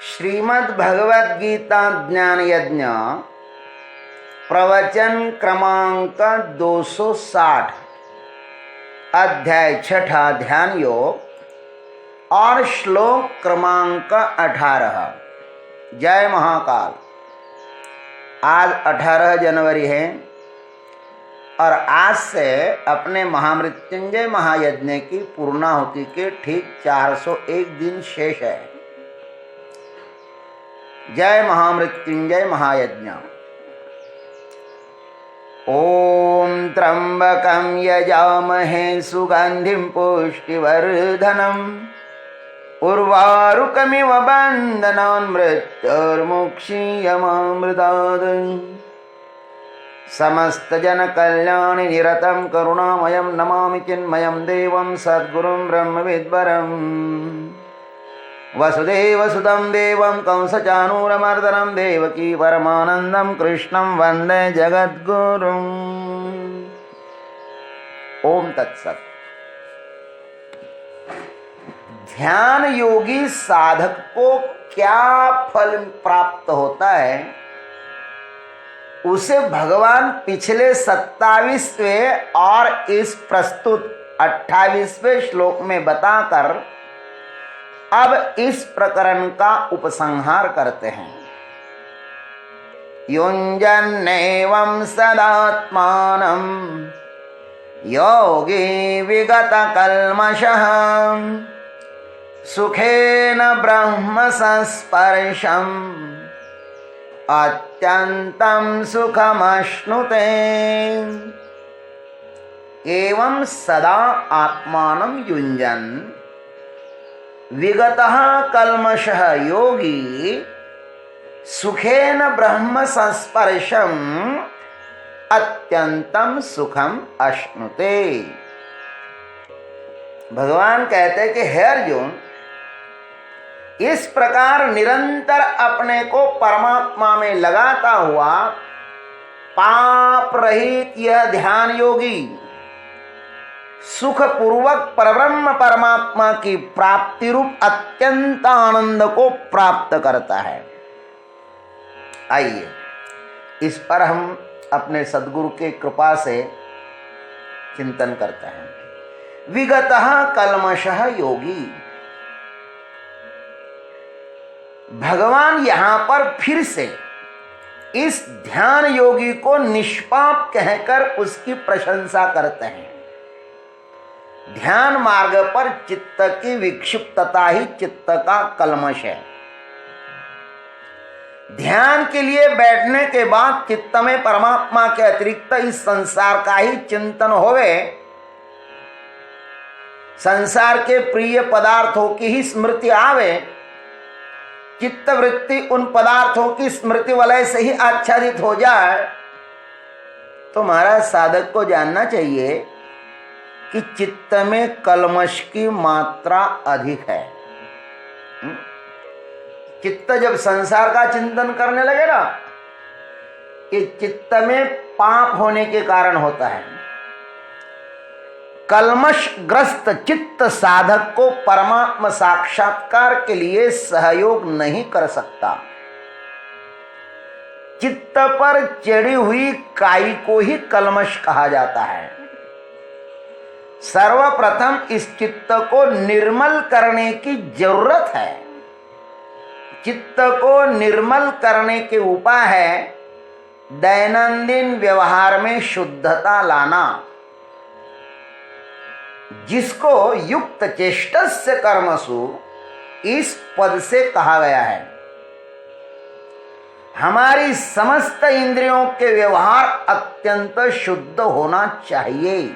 श्रीमद् भगवद गीता ज्ञान यज्ञ प्रवचन क्रमांक 260 अध्याय 6 ध्यान योग और श्लोक क्रमांक 18। जय महाकाल। आज 18 जनवरी है और आज से अपने महामृत्युंजय महायज्ञ की पूर्णाहुति के ठीक 401 दिन शेष है। जय महामृत्युंजय महायज्ञ। ओम त्र्यंबकं यजामहे सुगंधिं पुष्टिवर्धनम् उर्वारुकमिव बन्धनान् मृत्युर्मुक्षीयमामृतात् समस्त जन कल्याणि निरतं करुणामयं नमामि चिन्मयं देवं सद्गुरुं ब्रह्मविद्वरम् वसुदेवसुतं देवं कंसचाणूरमर्दनं देवकी परमानन्दं कृष्णं वन्दे जगद्गुरुम्। ओम तत्सत। ध्यान योगी साधक को क्या फल प्राप्त होता है उसे भगवान पिछले 27वें और इस प्रस्तुत 28वें श्लोक में बताकर अब इस प्रकरण का उपसंहार करते हैं। युञ्जन्नेवं सदात्मानं योगी विगत कल्मषः सुखेन ब्रह्म संस्पर्शम् अत्यन्तं सुखमश्नुते। एवं सदा आत्मानं युञ्जन् विगतः कल्मषः योगी सुखेन ब्रह्म संस्पर्शम् अत्यंतम सुखम अश्नुते। भगवान कहते हैं कि हे अर्जुन, इस प्रकार निरंतर अपने को परमात्मा में लगाता हुआ पाप रहित यह ध्यान योगी सुख पूर्वक परब्रह्म परमात्मा की प्राप्ति रूप अत्यंत आनंद को प्राप्त करता है। आइए इस पर हम अपने सद्गुरु के कृपा से चिंतन करते हैं। विगतः कल्मषः योगी। भगवान यहां पर फिर से इस ध्यान योगी को निष्पाप कहकर उसकी प्रशंसा करते हैं। ध्यान मार्ग पर चित्त की विक्षिप्तता ही चित्त का कल्मष है। ध्यान के लिए बैठने के बाद चित्त में परमात्मा के अतिरिक्त इस संसार का ही चिंतन होवे, संसार के प्रिय पदार्थों की ही स्मृति आवे, चित्त वृत्ति उन पदार्थों की स्मृति वलय से ही आच्छादित हो जाए, तो महाराज साधक को जानना चाहिए कि चित्त में कल्मष की मात्रा अधिक है। चित्त जब संसार का चिंतन करने लगे ना, ये चित्त में पाप होने के कारण होता है। कल्मषग्रस्त चित्त साधक को परमात्मा साक्षात्कार के लिए सहयोग नहीं कर सकता। चित्त पर चढ़ी हुई काई को ही कल्मष कहा जाता है। सर्वप्रथम इस चित्त को निर्मल करने की जरूरत है। चित्त को निर्मल करने के उपाय है दैनंदिन व्यवहार में शुद्धता लाना, जिसको युक्त चेष्टस्य कर्मसु इस पद से कहा गया है। हमारी समस्त इंद्रियों के व्यवहार अत्यंत शुद्ध होना चाहिए।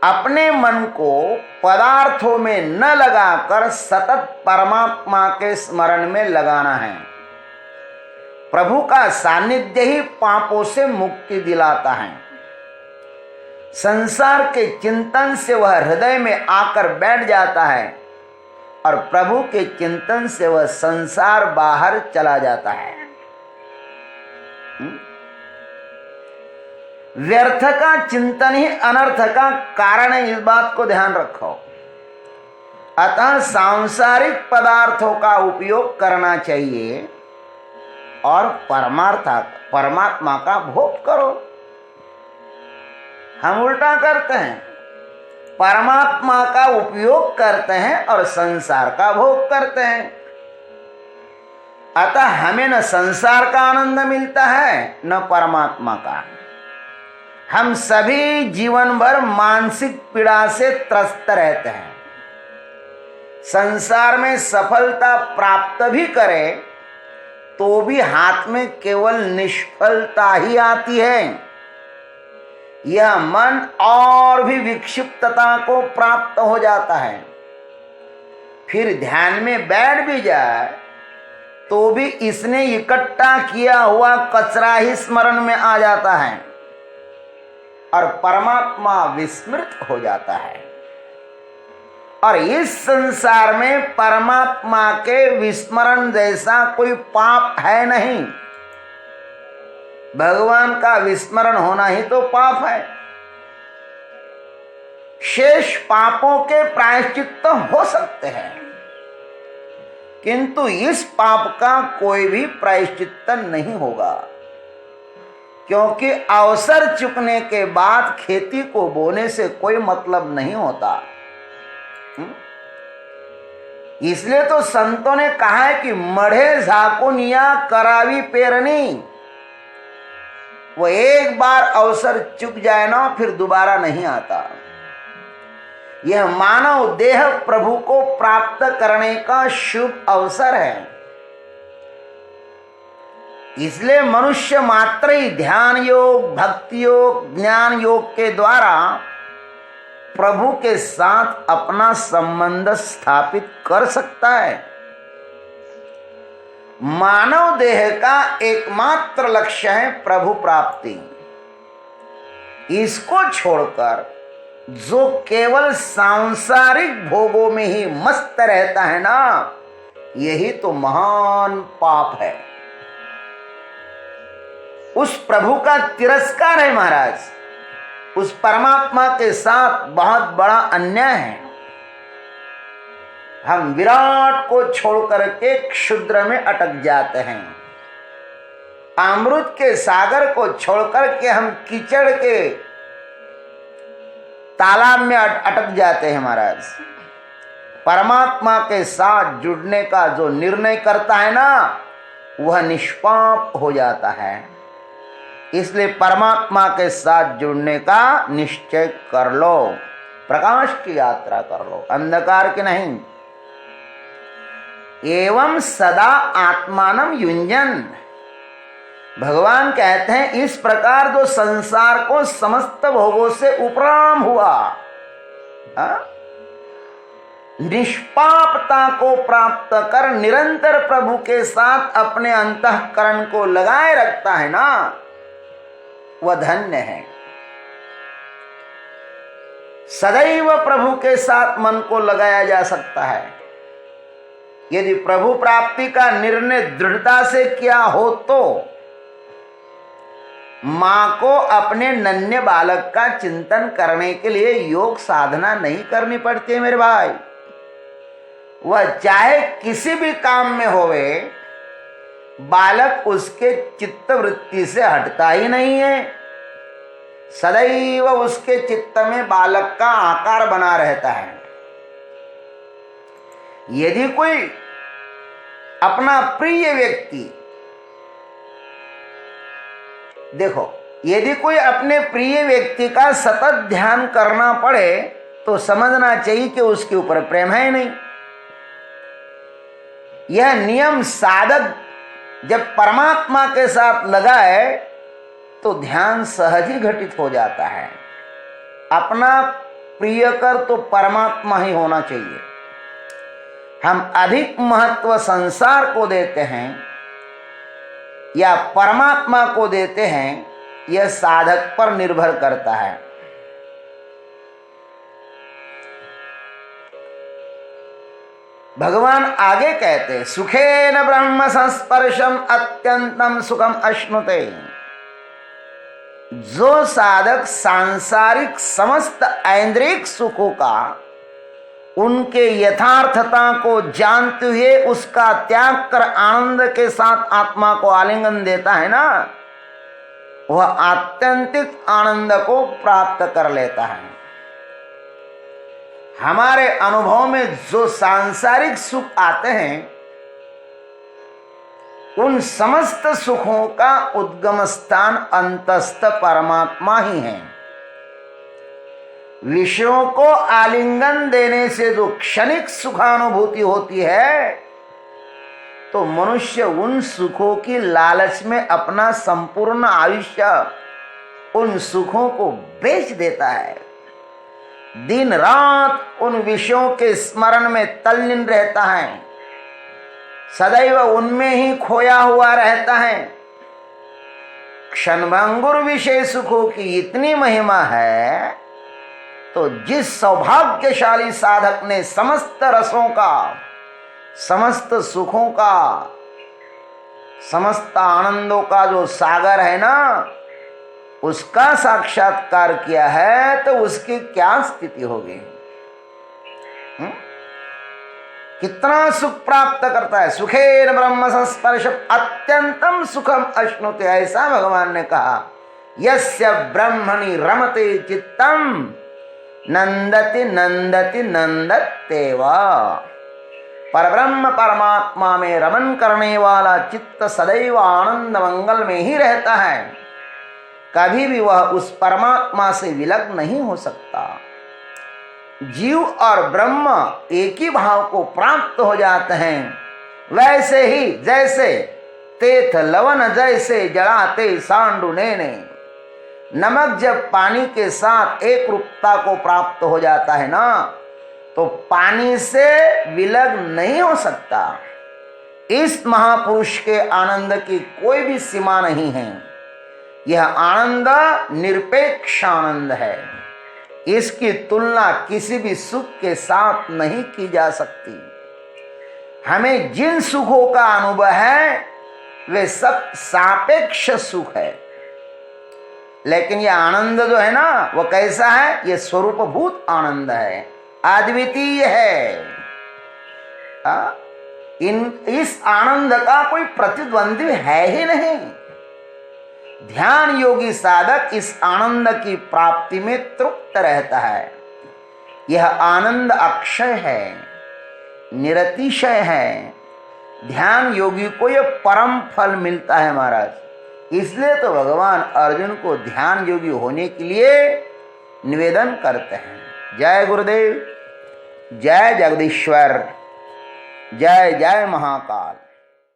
अपने मन को पदार्थों में न लगाकर सतत परमात्मा के स्मरण में लगाना है। प्रभु का सानिध्य ही पापों से मुक्ति दिलाता है। संसार के चिंतन से वह हृदय में आकर बैठ जाता है और प्रभु के चिंतन से वह संसार बाहर चला जाता है। व्यर्थ का चिंतन ही अनर्थ का कारण है, इस बात को ध्यान रखो। अतः सांसारिक पदार्थों का उपयोग करना चाहिए और परमात्मा का भोग करो। हम उल्टा करते हैं, परमात्मा का उपयोग करते हैं और संसार का भोग करते हैं। अतः हमें न संसार का आनंद मिलता है न परमात्मा का। हम सभी जीवन भर मानसिक पीड़ा से त्रस्त रहते हैं। संसार में सफलता प्राप्त भी करें तो भी हाथ में केवल निष्फलता ही आती है। यह मन और भी विक्षिप्तता को प्राप्त हो जाता है। फिर ध्यान में बैठ भी जाए तो भी इसने इकट्ठा किया हुआ कचरा ही स्मरण में आ जाता है और परमात्मा विस्मृत हो जाता है। और इस संसार में परमात्मा के विस्मरण जैसा कोई पाप है नहीं। भगवान का विस्मरण होना ही तो पाप है। शेष पापों के प्रायश्चित्त तो हो सकते हैं, किंतु इस पाप का कोई भी प्रायश्चित्त नहीं होगा, क्योंकि अवसर चुकने के बाद खेती को बोने से कोई मतलब नहीं होता। इसलिए तो संतों ने कहा है कि मढ़े झाकुनिया करावी पेरनी। वो एक बार अवसर चुक जाए ना फिर दोबारा नहीं आता। यह मानव देह प्रभु को प्राप्त करने का शुभ अवसर है। इसलिए मनुष्य मात्र ही ध्यान योग, भक्ति योग, ज्ञान योग के द्वारा प्रभु के साथ अपना संबंध स्थापित कर सकता है। मानव देह का एकमात्र लक्ष्य है प्रभु प्राप्ति। इसको छोड़कर जो केवल सांसारिक भोगों में ही मस्त रहता है ना, यही तो महान पाप है। उस प्रभु का तिरस्कार है महाराज। उस परमात्मा के साथ बहुत बड़ा अन्याय है। हम विराट को छोड़कर के क्षुद्र में अटक जाते हैं। अमृत के सागर को छोड़कर के हम कीचड़ के तालाब में अटक जाते हैं महाराज। परमात्मा के साथ जुड़ने का जो निर्णय करता है ना, वह निष्पाप हो जाता है। इसलिए परमात्मा के साथ जुड़ने का निश्चय कर लो। प्रकाश की यात्रा कर लो, अंधकार की नहीं। एवं सदा आत्मानम युंजन। भगवान कहते हैं इस प्रकार जो संसार को समस्त भोगों से उपराम हुआ, निष्पापता को प्राप्त कर निरंतर प्रभु के साथ अपने अंतःकरण को लगाए रखता है ना, वह धन्य है। सदैव प्रभु के साथ मन को लगाया जा सकता है। यदि प्रभु प्राप्ति का निर्णय दृढ़ता से किया हो तो मां को अपने नन्हे बालक का चिंतन करने के लिए योग साधना नहीं करनी पड़ती है मेरे भाई। वह चाहे किसी भी काम में होवे, बालक उसके चित्त वृत्ति से हटता ही नहीं है। सदैव उसके चित्त में बालक का आकार बना रहता है। यदि कोई अपना प्रिय व्यक्ति, देखो, यदि कोई अपने प्रिय व्यक्ति का सतत ध्यान करना पड़े तो समझना चाहिए कि उसके ऊपर प्रेम है ही नहीं। यह नियम साधक जब परमात्मा के साथ लगाए तो ध्यान सहज ही घटित हो जाता है। अपना प्रियकर तो परमात्मा ही होना चाहिए। हम अधिक महत्व संसार को देते हैं या परमात्मा को देते हैं, यह साधक पर निर्भर करता है। भगवान आगे कहते, सुखेन ब्रह्म संस्पर्शम अत्यंतम सुखम अश्नुते। जो साधक सांसारिक समस्त ऐन्द्रिक सुखों का उनके यथार्थता को जानते हुए उसका त्याग कर आनंद के साथ आत्मा को आलिंगन देता है ना, वह आत्यंतिक आनंद को प्राप्त कर लेता है। हमारे अनुभव में जो सांसारिक सुख आते हैं, उन समस्त सुखों का उद्गम स्थान अंतस्थ परमात्मा ही है। विषयों को आलिंगन देने से जो क्षणिक सुखानुभूति होती है, तो मनुष्य उन सुखों की लालच में अपना संपूर्ण आयुष्य उन सुखों को बेच देता है। दिन रात उन विषयों के स्मरण में तल्लीन रहता है, सदैव उनमें ही खोया हुआ रहता है। क्षणभंगुर विषय सुखों की इतनी महिमा है, तो जिस सौभाग्यशाली साधक ने समस्त रसों का, समस्त सुखों का, समस्त आनंदों का जो सागर है ना, उसका साक्षात्कार किया है, तो उसकी क्या स्थिति होगी? कितना सुख प्राप्त करता है। सुखेन ब्रह्म संस्पर्श अत्यंतम सुखम अश्नुते, ऐसा भगवान ने कहा। यस्य ब्रह्मणि रमते चित्तम नंदति नंदति नंदत्येव। परब्रह्म परमात्मा में रमन करने वाला चित्त सदैव आनंद मंगल में ही रहता है, कभी भी वह उस परमात्मा से विलग नहीं हो सकता। जीव और ब्रह्म एक ही भाव को प्राप्त हो जाते हैं। वैसे ही जैसे तेथ लवन जैसे जड़ाते सांडू ने, नमक जब पानी के साथ एक रूपता को प्राप्त हो जाता है ना, तो पानी से विलग नहीं हो सकता। इस महापुरुष के आनंद की कोई भी सीमा नहीं है। यह आनंद निरपेक्ष आनंद है। इसकी तुलना किसी भी सुख के साथ नहीं की जा सकती। हमें जिन सुखों का अनुभव है, वे सब सापेक्ष सुख है, लेकिन यह आनंद जो है ना, वह कैसा है? यह स्वरूपभूत आनंद है, अद्वितीय है। इस आनंद का कोई प्रतिद्वंदी है ही नहीं। ध्यान योगी साधक इस आनंद की प्राप्ति में तृप्त रहता है। यह आनंद अक्षय है, निरतिशय है। ध्यान योगी को यह परम फल मिलता है महाराज। इसलिए तो भगवान अर्जुन को ध्यान योगी होने के लिए निवेदन करते हैं। जय गुरुदेव, जय जगदीश्वर, जय जय महाकाल।